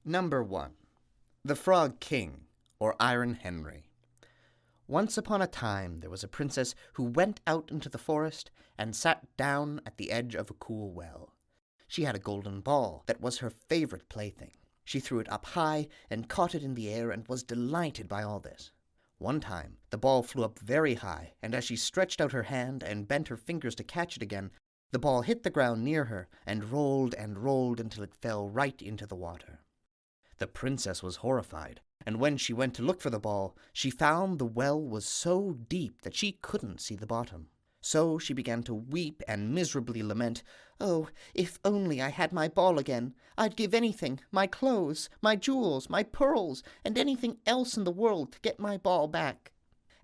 Number 1. The Frog King, or Iron Henry. Once upon a time there was a princess who went out into the forest and sat down at the edge of a cool well. She had a golden ball that was her favorite plaything. She threw it up high and caught it in the air and was delighted by all this. One time the ball flew up very high, and as she stretched out her hand and bent her fingers to catch it again, the ball hit the ground near her and rolled until it fell right into the water. The princess was horrified, and when she went to look for the ball, she found the well was so deep that she couldn't see the bottom. So she began to weep and miserably lament, "Oh, if only I had my ball again! I'd give anything, my clothes, my jewels, my pearls, and anything else in the world to get my ball back."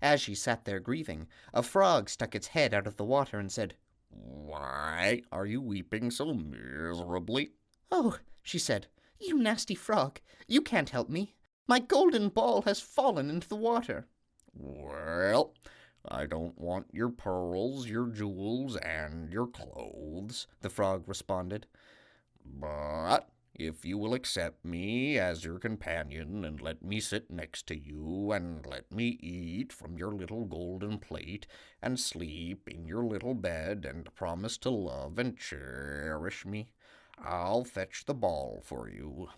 As she sat there grieving, a frog stuck its head out of the water and said, "Why are you weeping so miserably?" "Oh," she said, "you nasty frog, you can't help me. My golden ball has fallen into the water." "Well, I don't want your pearls, your jewels, and your clothes," the frog responded. "But if you will accept me as your companion and let me sit next to you and let me eat from your little golden plate and sleep in your little bed and promise to love and cherish me, I'll fetch the ball for you."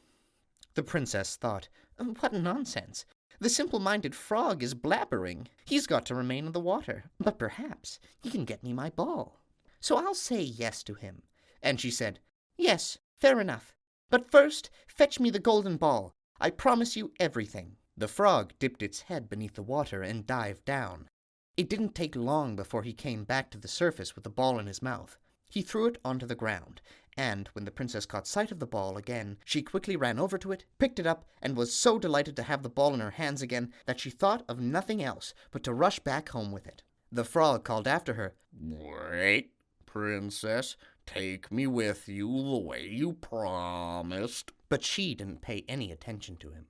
The princess thought, "What nonsense! The simple-minded frog is blabbering. He's got to remain in the water, but perhaps he can get me my ball. So I'll say yes to him." And she said, "Yes, fair enough. But first, fetch me the golden ball. I promise you everything." The frog dipped its head beneath the water and dived down. It didn't take long before he came back to the surface with the ball in his mouth. He threw it onto the ground, and when the princess caught sight of the ball again, she quickly ran over to it, picked it up, and was so delighted to have the ball in her hands again that she thought of nothing else but to rush back home with it. The frog called after her, "Wait, princess, take me with you the way you promised." but she didn't pay any attention to him.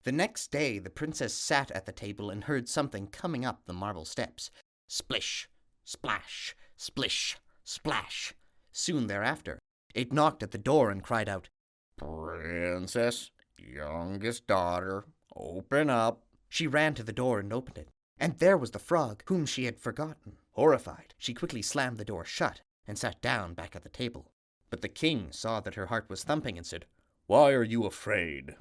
The next day the princess sat at the table and heard something coming up the marble steps. Splish, splash, splish, splash. Soon thereafter, it knocked at the door and cried out, "Princess, youngest daughter, open up." She ran to the door and opened it, and there was the frog, whom she had forgotten. Horrified, she quickly slammed the door shut and sat down back at the table. But the king saw that her heart was thumping and said, "Why are you afraid?"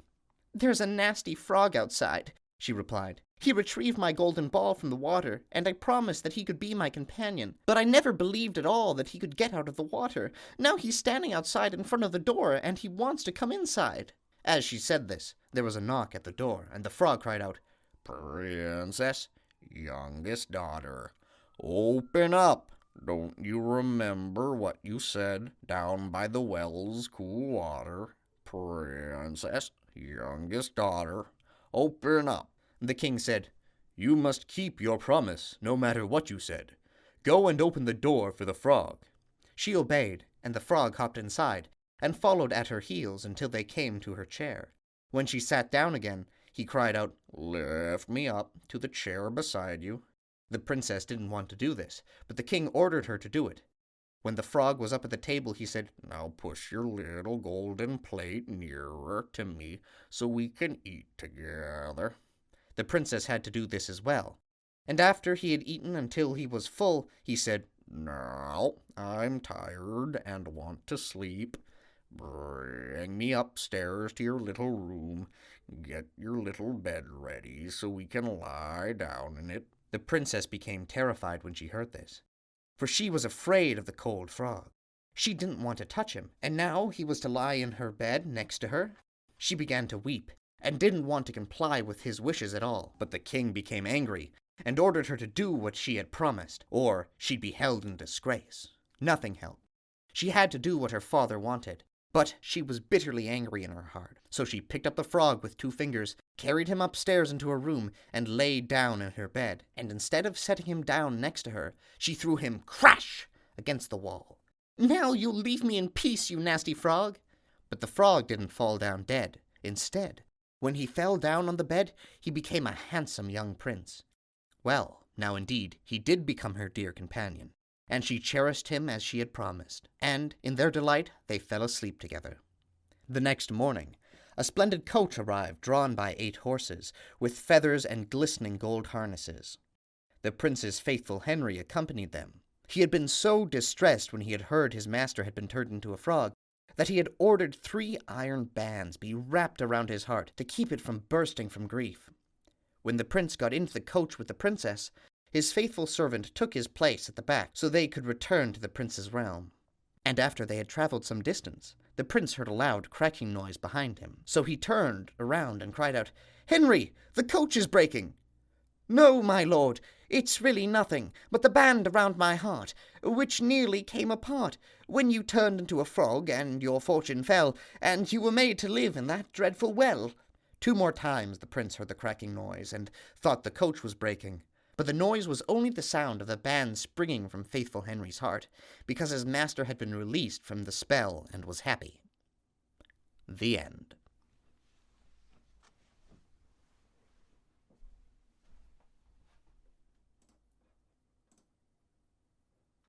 "There's a nasty frog outside," she replied. "He retrieved my golden ball from the water, and I promised that he could be my companion. But I never believed at all that he could get out of the water. Now he's standing outside in front of the door, and he wants to come inside." As she said this, there was a knock at the door, and the frog cried out, "Princess, youngest daughter, open up. Don't you remember what you said down by the well's cool water? Princess, youngest daughter, open up." The king said, "You must keep your promise, no matter what you said. Go and open the door for the frog." She obeyed, and the frog hopped inside, and followed at her heels until they came to her chair. When she sat down again, he cried out, "Lift me up to the chair beside you." The princess didn't want to do this, but the king ordered her to do it. When the frog was up at the table, he said, "Now push your little golden plate nearer to me so we can eat together." The princess had to do this as well, and after he had eaten until he was full, he said, "Now I'm tired and want to sleep. Bring me upstairs to your little room. Get your little bed ready so we can lie down in it." The princess became terrified when she heard this, for she was afraid of the cold frog. She didn't want to touch him, and now he was to lie in her bed next to her. She began to weep, and didn't want to comply with his wishes at all. But the king became angry, and ordered her to do what she had promised, or she'd be held in disgrace. Nothing helped. She had to do what her father wanted, but she was bitterly angry in her heart. So she picked up the frog with 2 fingers, carried him upstairs into her room, and laid down in her bed. And instead of setting him down next to her, she threw him crash against the wall. "Now you'll leave me in peace, you nasty frog." But the frog didn't fall down dead. Instead, when he fell down on the bed, he became a handsome young prince. Well, now indeed, he did become her dear companion, and she cherished him as she had promised, and in their delight they fell asleep together. The next morning, A splendid coach arrived, drawn by 8 horses, with feathers and glistening gold harnesses. The prince's faithful Henry accompanied them. He had been so distressed when he had heard his master had been turned into a frog that he had ordered 3 iron bands be wrapped around his heart to keep it from bursting from grief. When the prince got into the coach with the princess, his faithful servant took his place at the back so they could return to the prince's realm. And after they had traveled some distance, the prince heard a loud cracking noise behind him. So he turned around and cried out, "Henry, the coach is breaking!" "No, my lord, it's really nothing but the band around my heart, which nearly came apart when you turned into a frog and your fortune fell, and you were made to live in that dreadful well." 2 more times the prince heard the cracking noise and thought the coach was breaking. But the noise was only the sound of the band springing from faithful Henry's heart, because his master had been released from the spell and was happy. The end.